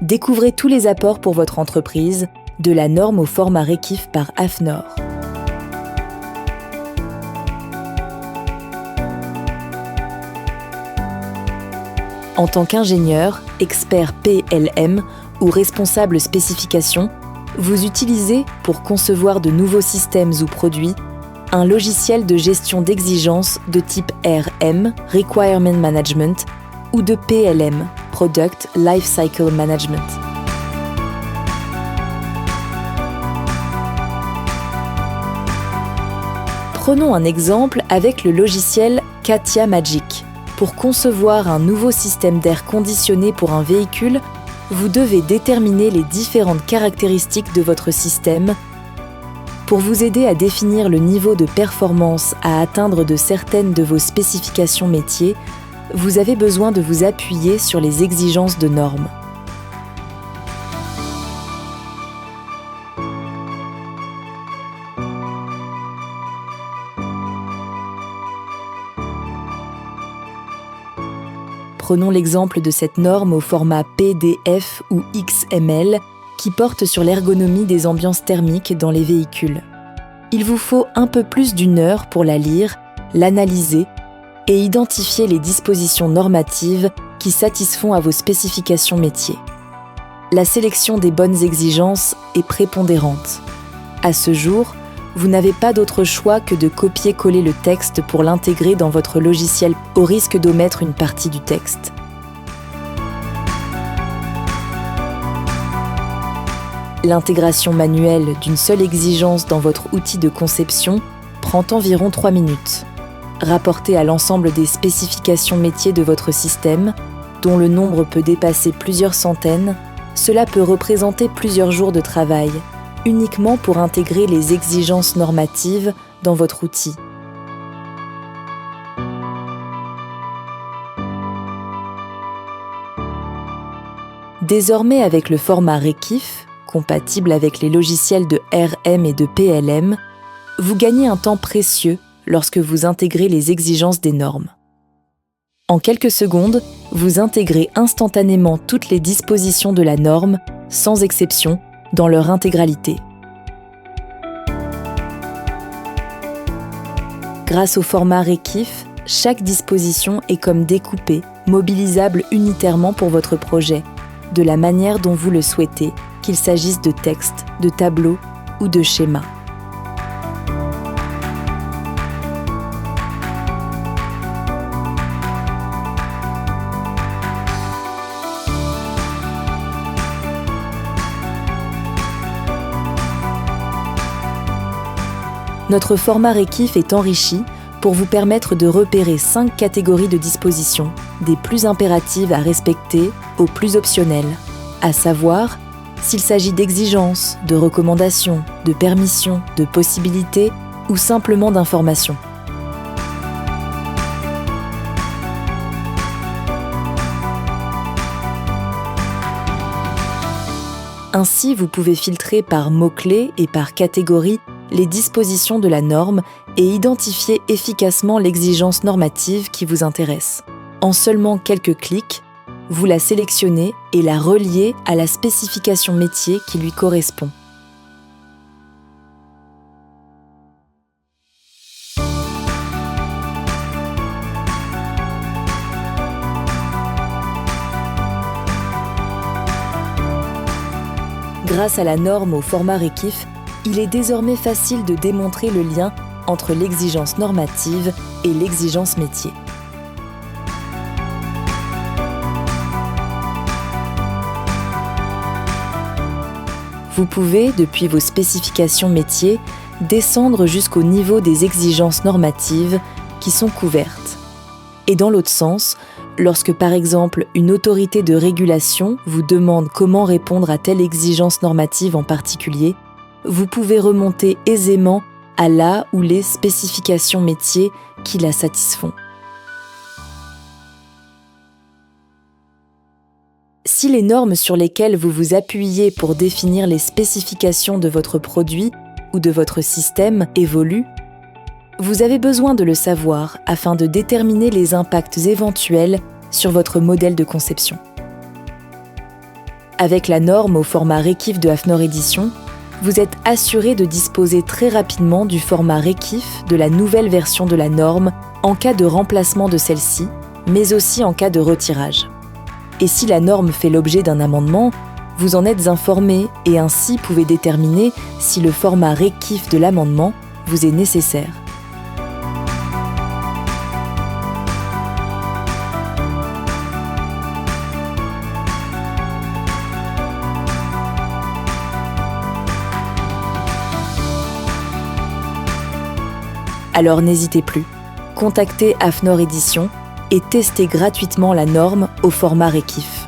Découvrez tous les apports pour votre entreprise, de la norme au format REKIF par AFNOR. En tant qu'ingénieur, expert PLM ou responsable spécification, vous utilisez, pour concevoir de nouveaux systèmes ou produits, un logiciel de gestion d'exigences de type RM, Requirement Management, ou de PLM, Product Lifecycle Management. Prenons un exemple avec le logiciel CATIA Magic. Pour concevoir un nouveau système d'air conditionné pour un véhicule, vous devez déterminer les différentes caractéristiques de votre système. Pour vous aider à définir le niveau de performance à atteindre de certaines de vos spécifications métiers, vous avez besoin de vous appuyer sur les exigences de normes. Prenons l'exemple de cette norme au format PDF ou XML qui porte sur l'ergonomie des ambiances thermiques dans les véhicules. Il vous faut un peu plus d'1 heure pour la lire, l'analyser et identifier les dispositions normatives qui satisfont à vos spécifications métiers. La sélection des bonnes exigences est prépondérante. À ce jour, vous n'avez pas d'autre choix que de copier-coller le texte pour l'intégrer dans votre logiciel au risque d'omettre une partie du texte. L'intégration manuelle d'une seule exigence dans votre outil de conception prend environ 3 minutes. Rapportée à l'ensemble des spécifications métiers de votre système, dont le nombre peut dépasser plusieurs centaines, cela peut représenter plusieurs jours de travail, uniquement pour intégrer les exigences normatives dans votre outil. Désormais, avec le format REKIF, compatible avec les logiciels de RM et de PLM, vous gagnez un temps précieux lorsque vous intégrez les exigences des normes. En quelques secondes, vous intégrez instantanément toutes les dispositions de la norme, sans exception, dans leur intégralité. Grâce au format REKIF, chaque disposition est comme découpée, mobilisable unitairement pour votre projet, de la manière dont vous le souhaitez, qu'il s'agisse de texte, de tableau ou de schéma. Notre format REKIF est enrichi pour vous permettre de repérer 5 catégories de dispositions, des plus impératives à respecter aux plus optionnelles, à savoir s'il s'agit d'exigences, de recommandations, de permissions, de possibilités ou simplement d'informations. Ainsi, vous pouvez filtrer par mots-clés et par catégorie les dispositions de la norme et identifier efficacement l'exigence normative qui vous intéresse. En seulement quelques clics, vous la sélectionnez et la reliez à la spécification métier qui lui correspond. Grâce à la norme au format REKIF, il est désormais facile de démontrer le lien entre l'exigence normative et l'exigence métier. Vous pouvez, depuis vos spécifications métiers, descendre jusqu'au niveau des exigences normatives qui sont couvertes. Et dans l'autre sens, lorsque par exemple une autorité de régulation vous demande comment répondre à telle exigence normative en particulier, vous pouvez remonter aisément à la ou les spécifications métiers qui la satisfont. Si les normes sur lesquelles vous vous appuyez pour définir les spécifications de votre produit ou de votre système évoluent, vous avez besoin de le savoir afin de déterminer les impacts éventuels sur votre modèle de conception. Avec la norme au format Rekif de Hafnor Éditions, vous êtes assuré de disposer très rapidement du format Rekif de la nouvelle version de la norme en cas de remplacement de celle-ci, mais aussi en cas de retirage. Et si la norme fait l'objet d'un amendement, vous en êtes informé et ainsi pouvez déterminer si le format Rekif de l'amendement vous est nécessaire. Alors n'hésitez plus, contactez Hafnor Éditions et testez gratuitement la norme au format Rekif.